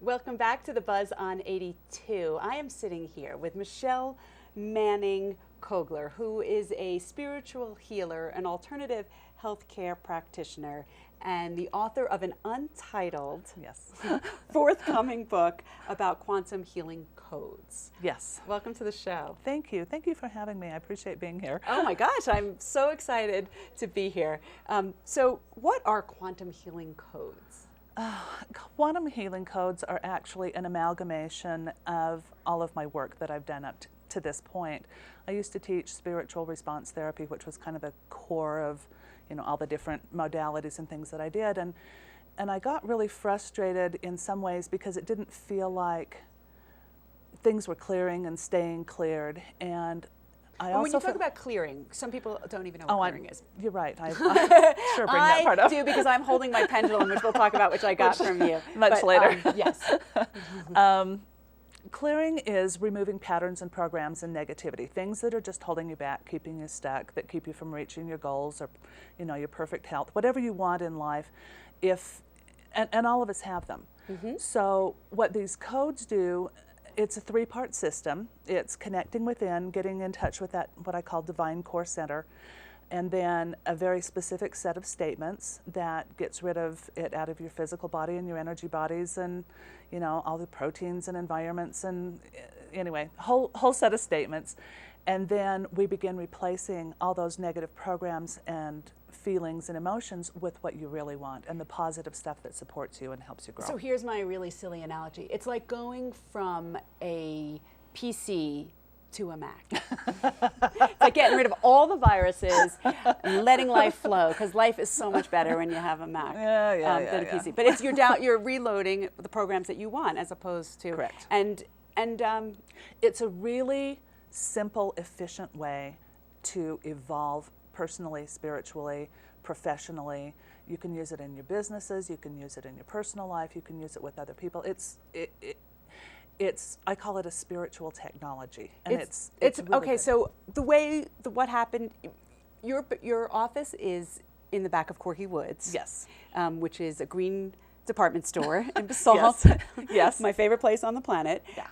Welcome back to The Buzz on 82. I am sitting here with Michelle Manning-Kogler, who is a spiritual healer, an alternative healthcare practitioner, and the author of an untitled forthcoming book about quantum healing codes. Yes. Welcome to the show. Thank you. Thank you for having me. I appreciate being here. Oh my gosh, I'm so excited to be here. So what are quantum healing codes? Quantum healing codes are actually an amalgamation of all of my work that I've done up to this point. I used to teach spiritual response therapy, which was kind of the core of, all the different modalities and things that I did. And I got really frustrated in some ways because it didn't feel like things were clearing and staying cleared. And when you talk about clearing, some people don't even know what clearing is. You're right. I sure bring that part up. I do, because I'm holding my pendulum, which we'll talk about, which I got from you. Much later. Yes. Clearing is removing patterns and programs and negativity, things that are just holding you back, keeping you stuck, that keep you from reaching your goals or, your perfect health, whatever you want in life. And all of us have them. Mm-hmm. So what these codes do, it's a three-part system. It's connecting within, getting in touch with that, what I call divine core center, and then a very specific set of statements that gets rid of it out of your physical body and your energy bodies and, all the proteins and environments and anyway, whole set of statements. And then we begin replacing all those negative programs and feelings and emotions with what you really want and the positive stuff that supports you and helps you grow. So here's my really silly analogy. It's like going from a PC to a Mac. It's like getting rid of all the viruses and letting life flow, because life is so much better when you have a Mac than a PC. But it's you're reloading the programs that you want as opposed to correct. And it's a really simple, efficient way to evolve personally, spiritually, professionally. You can use it in your businesses, you can use it in your personal life, you can use it with other people. I call it a spiritual technology, and it's really okay. good. So what happened? Your office is in the back of Corky Woods, yes, which is a green department store in Basalt. Yes, my favorite place on the planet. Yeah.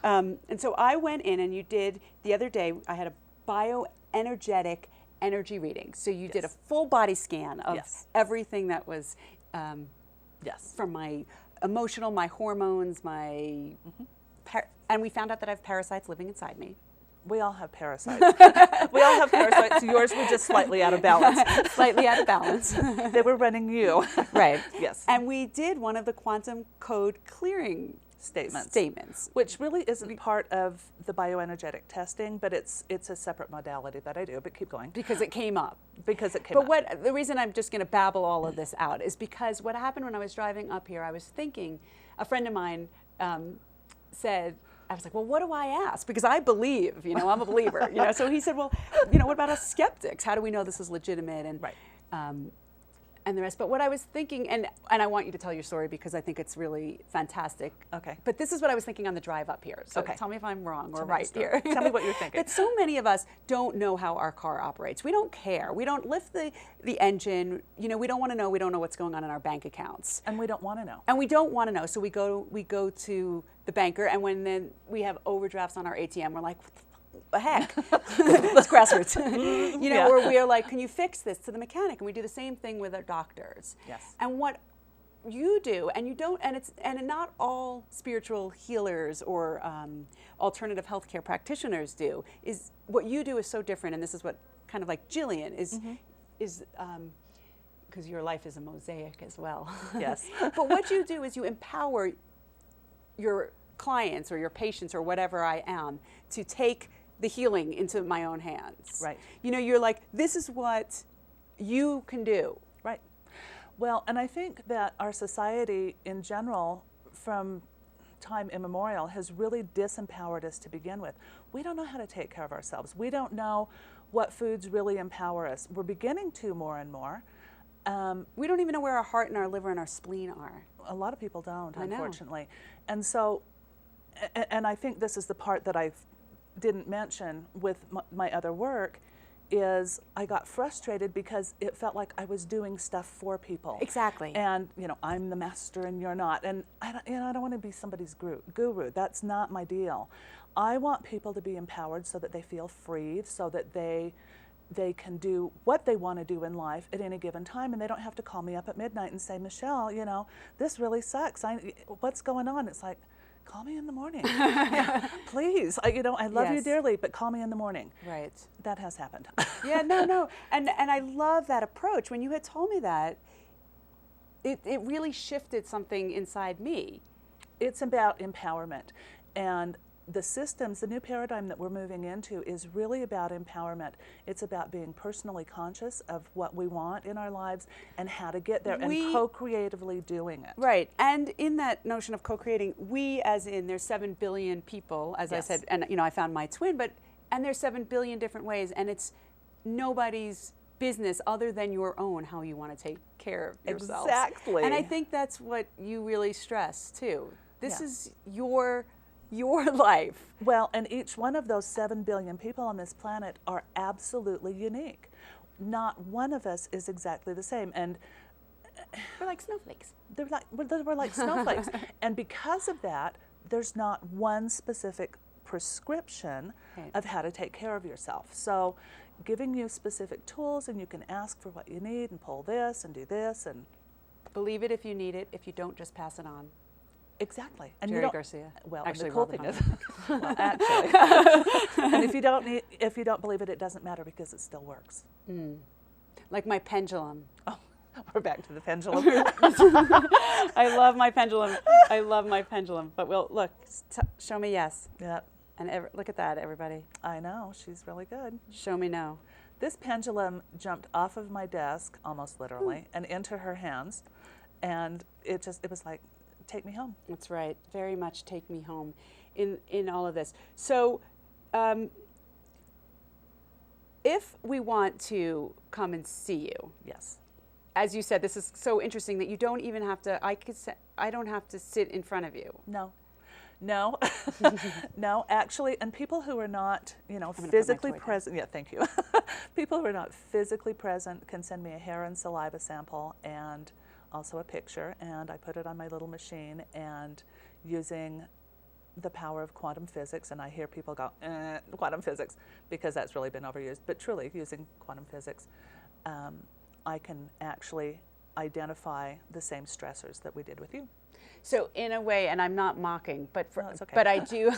And so I went in, and you did the other day. I had a bioenergetic energy reading. So you did a full body scan of everything that was from my emotional, my hormones, my and we found out that I have parasites living inside me. We all have parasites. We all have parasites. Yours were just slightly out of balance. Slightly out of balance. They were running you. Right. Yes. And we did one of the quantum code clearing statements. Which really isn't part of the bioenergetic testing, but it's a separate modality that I do, but keep going. Because it came up. But the reason I'm just going to babble all of this out is because what happened when I was driving up here, I was thinking, a friend of mine said, I was like, well, what do I ask? Because I believe, I'm a believer, So he said, well, what about us skeptics? How do we know this is legitimate? And right. And the rest. But what I was thinking, and I want you to tell your story because I think it's really fantastic. Okay. But this is what I was thinking on the drive up here. So tell me if I'm wrong or right here. Tell me what you're thinking. That so many of us don't know how our car operates. We don't care. We don't lift the engine. We don't want to know. We don't know what's going on in our bank accounts. And we don't want to know. And we don't want to know. So we go to the banker, and when then we have overdrafts on our ATM, we're like, what the heck? It's grassroots. Or we are like, can you fix this, to the mechanic? And we do the same thing with our doctors. Yes. And what you do, and you don't, and not all spiritual healers or alternative healthcare practitioners do, is what you do is so different. And this is what kind of like Jillian is because your life is a mosaic as well. Yes. But what you do is you empower your clients or your patients or whatever I am to take the healing into my own hands. Right. You're like, this is what you can do. Right. Well, and I think that our society in general, from time immemorial, has really disempowered us to begin with. We don't know how to take care of ourselves. We don't know what foods really empower us. We're beginning to more and more. We don't even know where our heart and our liver and our spleen are. A lot of people don't, unfortunately. I know. And so, and I think this is the part that I didn't mention with my other work, is I got frustrated because it felt like I was doing stuff for people. Exactly. And, I'm the master and you're not. And I don't want to be somebody's guru. That's not my deal. I want people to be empowered so that they feel free, so that they can do what they want to do in life at any given time, and they don't have to call me up at midnight and say, Michelle, this really sucks. What's going on? It's like, call me in the morning. Please. I love you dearly, but call me in the morning. Right. That has happened. Yeah, no. And I love that approach. When you had told me that, it really shifted something inside me. It's about empowerment. And the systems, the new paradigm that we're moving into is really about empowerment. It's about being personally conscious of what we want in our lives and how to get there and co-creatively doing it. Right. And in that notion of co-creating, we as in there's 7 billion people, as I said, and I found my twin, and there's 7 billion different ways, and it's nobody's business other than your own how you want to take care of yourself. Exactly. And I think that's what you really stress too. This is your life. Well, and each one of those 7 billion people on this planet are absolutely unique. Not one of us is exactly the same. And we're like snowflakes. We're like snowflakes. And because of that, there's not one specific prescription of how to take care of yourself. So giving you specific tools, and you can ask for what you need and pull this and do this. And believe it if you need it. If you don't, just pass it on. Exactly. And Jerry Garcia. Well, actually, and the cool thing is, well, actually, and if you don't believe it, it doesn't matter because it still works. Like my pendulum. Oh, we're back to the pendulum. I love my pendulum. I love my pendulum. But look, show me yes. Yeah. And look at that, everybody. I know, she's really good. Show me no. This pendulum jumped off of my desk, almost literally, and into her hands, and it was like, take me home. That's right. Very much take me home in all of this. So if we want to come and see you, yes, as you said, this is so interesting that you don't even have to, I don't have to sit in front of you. No, no, actually, and people who are not, physically present, thank you. People who are not physically present can send me a hair and saliva sample and also a picture, and I put it on my little machine, and using the power of quantum physics, and I hear people go, quantum physics, because that's really been overused, but truly using quantum physics, I can actually identify the same stressors that we did with you. So in a way, and I'm not mocking, but okay. but I do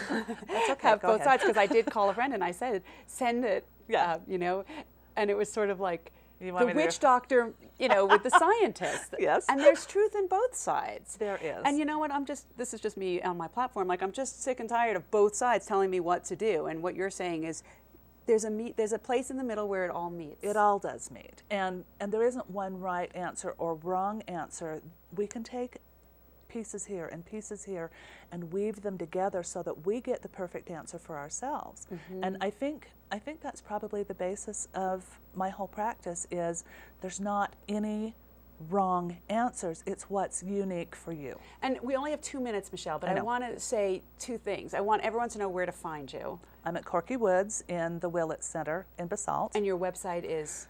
have both sides, because I did call a friend and I said, send it, and it was sort of like, the witch doctor, with the scientist. Yes. And there's truth in both sides. There is. And you know what, this is just me on my platform, like I'm just sick and tired of both sides telling me what to do. And what you're saying is there's a place in the middle where it all meets. It all does meet. And there isn't one right answer or wrong answer. We can take pieces here and weave them together so that we get the perfect answer for ourselves. And I think that's probably the basis of my whole practice is there's not any wrong answers. It's what's unique for you. And we only have 2 minutes, Michelle, but I want to say 2 things. I want everyone to know where to find you. I'm at Corky Woods in the Willett Center in Basalt. And your website is?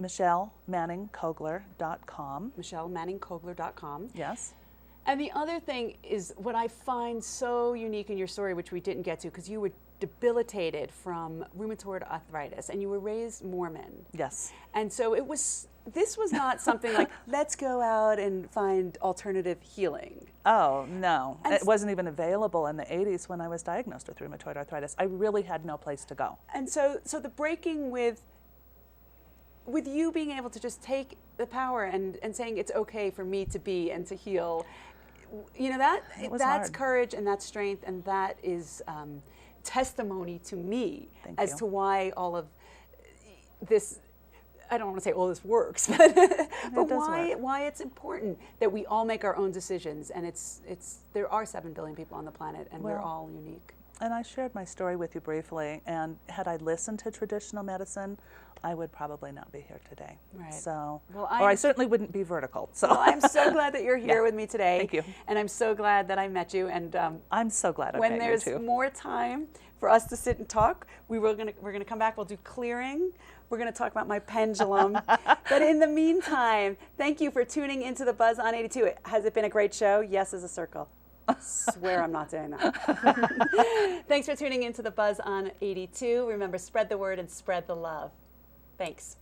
MichelleManning-Kogler.com. MichelleManning-Kogler.com. Yes. And the other thing is what I find so unique in your story, which we didn't get to, because you were debilitated from rheumatoid arthritis and you were raised Mormon. Yes. And so this was not something like, let's go out and find alternative healing. Oh, no. It wasn't even available in the 80s when I was diagnosed with rheumatoid arthritis. I really had no place to go. And so the breaking with you being able to just take the power and saying it's okay for me to be and to heal, that's hard. courage and that's strength, and that is testimony to me as to why all of this, I don't want to say all this works, but why it's important that we all make our own decisions, and there are 7 billion people on the planet, and we're all unique. And I shared my story with you briefly, and had I listened to traditional medicine, I would probably not be here today. Right. So, Well, or I certainly wouldn't be vertical. So, well, I'm so glad that you're here Yeah. with me today. Thank you. And I'm so glad that I met you. And I'm so glad I when met you there's too. more time for us to sit and talk, we're gonna come back. We'll do clearing. We're gonna talk about my pendulum. But in the meantime, thank you for tuning into the Buzz on 82. Has it been a great show? Yes, as a circle. Swear I'm not doing that. Thanks for tuning into the Buzz on 82. Remember, spread the word and spread the love. Thanks.